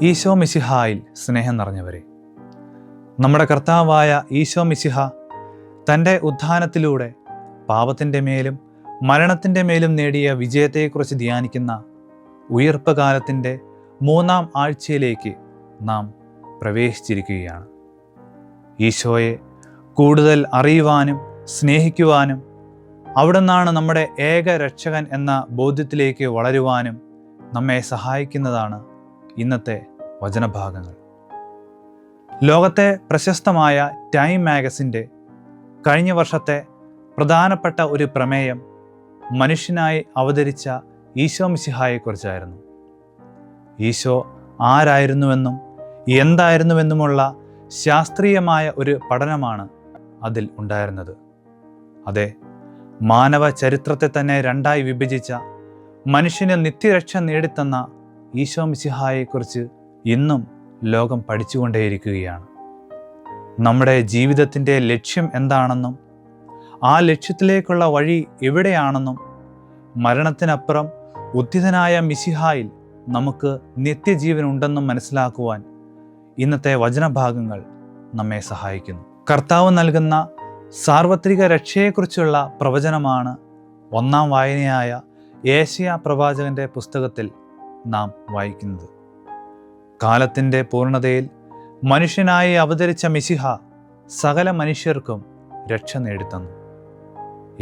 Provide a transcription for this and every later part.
ഈശോ മിശിഹായിൽ സ്നേഹം നിറഞ്ഞവരെ, നമ്മുടെ കർത്താവായ ഈശോ മിശിഹ തൻ്റെ ഉത്ഥാനത്തിലൂടെ പാപത്തിൻ്റെ മേലും മരണത്തിൻ്റെ മേലും നേടിയ വിജയത്തെക്കുറിച്ച് ധ്യാനിക്കുന്ന ഉയിർപ്പ് കാലത്തിൻ്റെ 3-ാം ആഴ്ചയിലേക്ക് നാം പ്രവേശിച്ചിരിക്കുകയാണ്. ഈശോയെ കൂടുതൽ അറിയുവാനും സ്നേഹിക്കുവാനും അവിടുന്നാണ് നമ്മുടെ ഏക രക്ഷകൻ എന്ന ബോധ്യത്തിലേക്ക് വളരുവാനും നമ്മെ സഹായിക്കുന്നതാണ് ഇന്നത്തെ വചനഭാഗങ്ങൾ. ലോകത്തെ പ്രശസ്തമായ ടൈം മാഗസിൻ്റെ കഴിഞ്ഞ വർഷത്തെ പ്രധാനപ്പെട്ട ഒരു പ്രമേയം മനുഷ്യനായി അവതരിച്ച ഈശോ മിശിഹായെക്കുറിച്ചായിരുന്നു. ഈശോ ആരായിരുന്നുവെന്നും എന്തായിരുന്നുവെന്നുമുള്ള ശാസ്ത്രീയമായ ഒരു പഠനമാണ് അതിൽ ഉണ്ടായിരുന്നത്. അതെ, മാനവ ചരിത്രത്തെ തന്നെ രണ്ടായി വിഭജിച്ച, മനുഷ്യന് നിത്യരക്ഷ നേടിത്തന്ന ഈശോ മിശിഹായെക്കുറിച്ച് ഇന്നും ലോകം പഠിച്ചുകൊണ്ടേയിരിക്കുകയാണ്. നമ്മുടെ ജീവിതത്തിൻ്റെ ലക്ഷ്യം എന്താണെന്നും ആ ലക്ഷ്യത്തിലേക്കുള്ള വഴി എവിടെയാണെന്നും മരണത്തിനപ്പുറം ഉദ്ധിതനായ മിശിഹായിൽ നമുക്ക് നിത്യജീവൻ ഉണ്ടെന്നും മനസ്സിലാക്കുവാൻ ഇന്നത്തെ വചനഭാഗങ്ങൾ നമ്മെ സഹായിക്കുന്നു. കർത്താവ് നൽകുന്ന സാർവത്രിക രക്ഷയെക്കുറിച്ചുള്ള പ്രവചനമാണ് 1-ാം വായനയായ യേശയ്യാ പ്രവാചകന്റെ പുസ്തകത്തിൽ നാം വായിക്കുന്നത്. കാലത്തിൻ്റെ പൂർണ്ണതയിൽ മനുഷ്യനായി അവതരിച്ച മിശിഹ സകല മനുഷ്യർക്കും രക്ഷ നേടിത്തന്നു.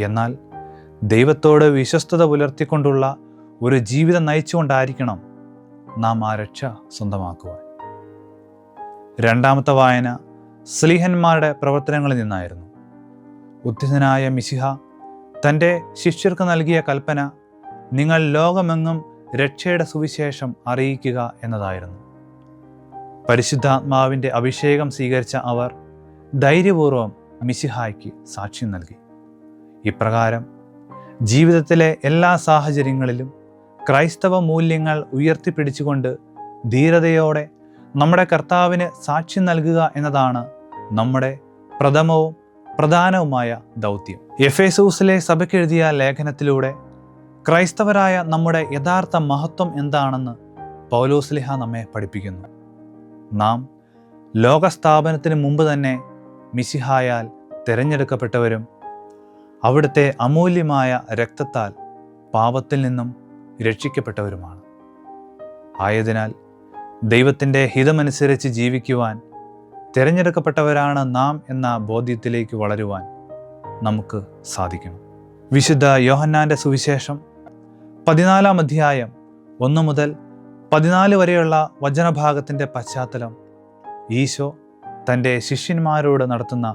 എന്നാൽ ദൈവത്തോട് വിശ്വസ്തത പുലർത്തിക്കൊണ്ടുള്ള ഒരു ജീവിതം നയിച്ചുകൊണ്ടായിരിക്കണം നാം ആ രക്ഷ സ്വന്തമാക്കുവാൻ. 2-ാമത്തെ വായന സ്ലീഹന്മാരുടെ പ്രവർത്തനങ്ങളിൽ നിന്നായിരുന്നു. ഉദ്ധിതനായ മിശിഹ തൻ്റെ ശിഷ്യർക്ക് നൽകിയ കൽപ്പന നിങ്ങൾ ലോകമെങ്ങും രക്ഷയുടെ സുവിശേഷം അറിയിക്കുക എന്നതായിരുന്നു. പരിശുദ്ധാത്മാവിൻ്റെ അഭിഷേകം സ്വീകരിച്ച അവർ ധൈര്യപൂർവ്വം മിശിഹായ്ക്ക് സാക്ഷ്യം നൽകി. ഇപ്രകാരം ജീവിതത്തിലെ എല്ലാ സാഹചര്യങ്ങളിലും ക്രൈസ്തവ മൂല്യങ്ങൾ ഉയർത്തിപ്പിടിച്ചുകൊണ്ട് ധീരതയോടെ നമ്മുടെ കർത്താവിന് സാക്ഷ്യം നൽകുക എന്നതാണ് നമ്മുടെ പ്രഥമവും പ്രധാനവുമായ ദൗത്യം. എഫേസൂസിലെ സഭയ്ക്കെഴുതിയ ലേഖനത്തിലൂടെ ക്രൈസ്തവരായ നമ്മുടെ യഥാർത്ഥ മഹത്വം എന്താണെന്ന് പൗലോസ്ലിഹ നമ്മെ പഠിപ്പിക്കുന്നു. നാം ലോകസ്ഥാപനത്തിന് മുമ്പ് തന്നെ മിശിഹായാൽ തിരഞ്ഞെടുക്കപ്പെട്ടവരും അവിടുത്തെ അമൂല്യമായ രക്തത്താൽ പാപത്തിൽ നിന്നും രക്ഷിക്കപ്പെട്ടവരുമാണ്. ആയതിനാൽ ദൈവത്തിൻ്റെ ഹിതമനുസരിച്ച് ജീവിക്കുവാൻ തിരഞ്ഞെടുക്കപ്പെട്ടവരാണ് നാം എന്ന ബോധ്യത്തിലേക്ക് വളരുവാൻ നമുക്ക് സാധിക്കണം. വിശുദ്ധ യോഹന്നാൻ്റെ സുവിശേഷം 14-ാം അധ്യായം 1 മുതൽ 14 വരെയുള്ള വചനഭാഗത്തിൻ്റെ പശ്ചാത്തലം ഈശോ തൻ്റെ ശിഷ്യന്മാരോട് നടത്തുന്ന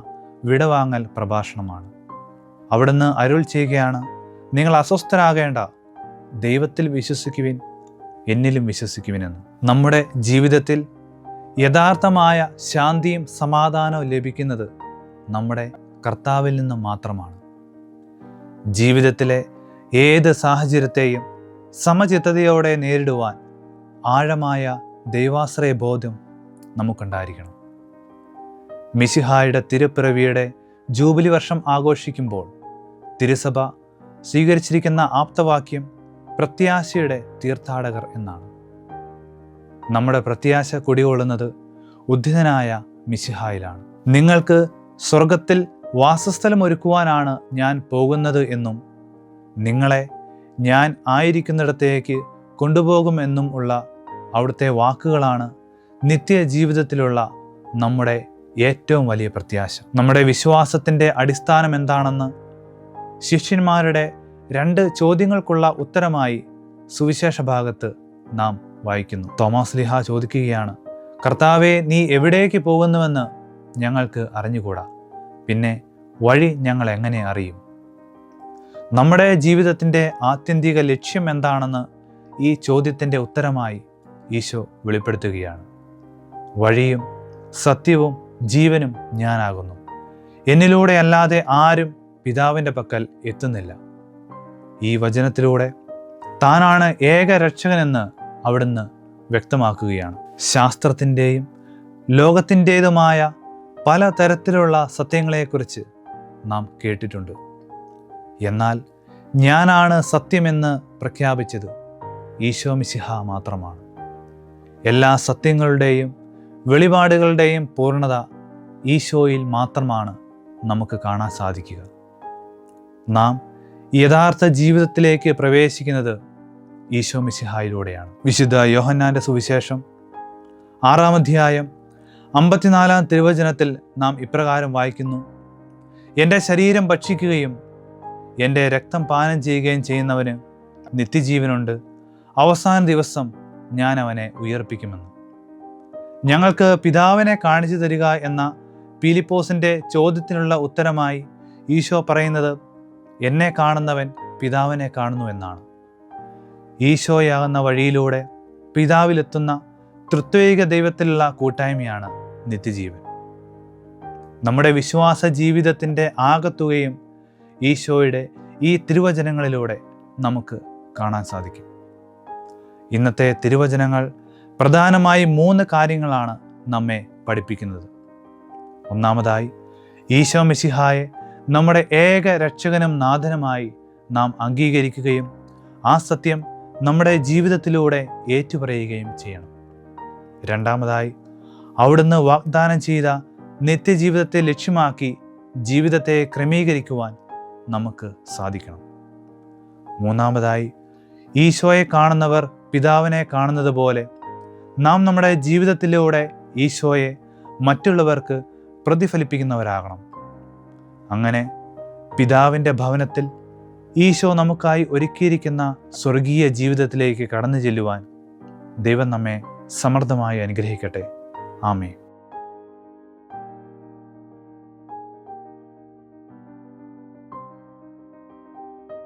വിടവാങ്ങൽ പ്രഭാഷണമാണ്. അവിടുന്ന് അരുൾ ചെയ്യുകയാണ്, നിങ്ങൾ അസ്വസ്ഥരാകേണ്ട, ദൈവത്തിൽ വിശ്വസിക്കുവിൻ, എന്നിലും വിശ്വസിക്കുവിനെന്ന്. നമ്മുടെ ജീവിതത്തിൽ യഥാർത്ഥമായ ശാന്തിയും സമാധാനവും ലഭിക്കുന്നത് നമ്മുടെ കർത്താവിൽ നിന്ന് മാത്രമാണ്. ജീവിതത്തിലെ ഏത് സാഹചര്യത്തെയും സമചിത്തതയോടെ നേരിടുവാൻ ആഴമായ ദൈവാശ്രയ ബോധം നമുക്കുണ്ടായിരിക്കണം. മിശിഹായുടെ തിരുപ്പിറവിയുടെ ജൂബിലി വർഷം ആഘോഷിക്കുമ്പോൾ തിരുസഭ സ്വീകരിച്ചിരിക്കുന്ന ആപ്തവാക്യം പ്രത്യാശയുടെ തീർത്ഥാടകർ എന്നാണ്. നമ്മുടെ പ്രത്യാശ കുടികൊള്ളുന്നത് ഉദ്ധിതനായ മിശിഹായിലാണ്. നിങ്ങൾക്ക് സ്വർഗത്തിൽ വാസസ്ഥലം ഒരുക്കുവാനാണ് ഞാൻ പോകുന്നത് എന്നും നിങ്ങളെ ഞാൻ ആയിരിക്കുന്നിടത്തേക്ക് കൊണ്ടുപോകുമെന്നും ഉള്ള അവിടുത്തെ വാക്കുകളാണ് നിത്യജീവിതത്തിലുള്ള നമ്മുടെ ഏറ്റവും വലിയ പ്രത്യാശ. നമ്മുടെ വിശ്വാസത്തിൻ്റെ അടിസ്ഥാനം എന്താണെന്ന് ശിഷ്യന്മാരുടെ 2 ചോദ്യങ്ങൾക്കുള്ള ഉത്തരമായി സുവിശേഷ ഭാഗത്ത് നാം വായിക്കുന്നു. തോമാസ്ലീഹ ചോദിക്കുകയാണ്, കർത്താവേ, നീ എവിടേക്ക് പോകുന്നുവെന്ന് ഞങ്ങൾക്ക് അറിഞ്ഞുകൂടാ, പിന്നെ വഴി ഞങ്ങൾ എങ്ങനെ അറിയും? നമ്മുടെ ജീവിതത്തിൻ്റെ ആത്യന്തിക ലക്ഷ്യം എന്താണെന്ന് ഈ ചോദ്യത്തിൻ്റെ ഉത്തരമായി ഈശോ വെളിപ്പെടുത്തുകയാണ്. വഴിയും സത്യവും ജീവനും ഞാനാകുന്നു. എന്നിലൂടെ അല്ലാതെ ആരും പിതാവിൻ്റെ പക്കൽ എത്തുന്നില്ല. ഈ വചനത്തിലൂടെ താനാണ് ഏക രക്ഷകനെന്ന് അവിടുന്ന് വ്യക്തമാക്കുകയാണ്. ശാസ്ത്രത്തിൻ്റെയും ലോകത്തിൻ്റേതുമായ പല തരത്തിലുള്ള സത്യങ്ങളെക്കുറിച്ച് നാം കേട്ടിട്ടുണ്ട്. എന്നാൽ ഞാനാണ് സത്യമെന്ന് പ്രഖ്യാപിച്ചത് ഈശോ മിശിഹ മാത്രമാണ്. എല്ലാ സത്യങ്ങളുടെയും വെളിപാടുകളുടെയും പൂർണ്ണത ഈശോയിൽ മാത്രമാണ് നമുക്ക് കാണാൻ സാധിക്കുക. നാം യഥാർത്ഥ ജീവിതത്തിലേക്ക് പ്രവേശിക്കുന്നത് ഈശോ മിശിഹായിലൂടെയാണ്. വിശുദ്ധ യോഹന്നാൻ്റെ സുവിശേഷം 6-ാം അധ്യായം 54-ാം തിരുവചനത്തിൽ നാം ഇപ്രകാരം വായിക്കുന്നു: എൻ്റെ ശരീരം ഭക്ഷിക്കുകയും എൻ്റെ രക്തം പാനം ചെയ്യുകയും ചെയ്യുന്നവന് നിത്യജീവനുണ്ട്, അവസാന ദിവസം ഞാൻ അവനെ ഉയർപ്പിക്കുമെന്ന്. ഞങ്ങൾക്ക് പിതാവിനെ കാണിച്ചു തരിക എന്ന പീലിപ്പോസിൻ്റെ ചോദ്യത്തിനുള്ള ഉത്തരമായി ഈശോ പറയുന്നത്, എന്നെ കാണുന്നവൻ പിതാവിനെ കാണുന്നു എന്നാണ്. ഈശോയാകുന്ന വഴിയിലൂടെ പിതാവിലെത്തുന്ന തൃത്വൈക ദൈവത്തിലുള്ള കൂട്ടായ്മയാണ് നിത്യജീവൻ. നമ്മുടെ വിശ്വാസ ജീവിതത്തിൻ്റെ ആകത്തുകയും ഈശോയുടെ ഈ തിരുവചനങ്ങളിലൂടെ നമുക്ക് കാണാൻ സാധിക്കും. ഇന്നത്തെ തിരുവചനങ്ങൾ പ്രധാനമായി 3 കാര്യങ്ങളാണ് നമ്മെ പഠിപ്പിക്കുന്നത്. ഒന്നാമതായി, ഈശോ മിശിഹായെ നമ്മുടെ ഏക രക്ഷകനും നാഥനുമായി നാം അംഗീകരിക്കുകയും ആ സത്യം നമ്മുടെ ജീവിതത്തിലൂടെ ഏറ്റുപറയുകയും ചെയ്യണം. രണ്ടാമതായി, അവിടുന്ന് വാഗ്ദാനം ചെയ്ത നിത്യജീവിതത്തെ ലക്ഷ്യമാക്കി ജീവിതത്തെ ക്രമീകരിക്കുവാൻ നമുക്ക് സാധിക്കണം. മൂന്നാമതായി, ഈശോയെ കാണുന്നവർ പിതാവിനെ കാണുന്നത് പോലെ നാം നമ്മുടെ ജീവിതത്തിലൂടെ ഈശോയെ മറ്റുള്ളവർക്ക് പ്രതിഫലിപ്പിക്കുന്നവരാകണം. അങ്ങനെ പിതാവിൻ്റെ ഭവനത്തിൽ ഈശോ നമുക്കായി ഒരുക്കിയിരിക്കുന്ന സ്വർഗീയ ജീവിതത്തിലേക്ക് കടന്നു ചെല്ലുവാൻ ദൈവം നമ്മെ സമൃദ്ധമായി അനുഗ്രഹിക്കട്ടെ. ആമേൻ.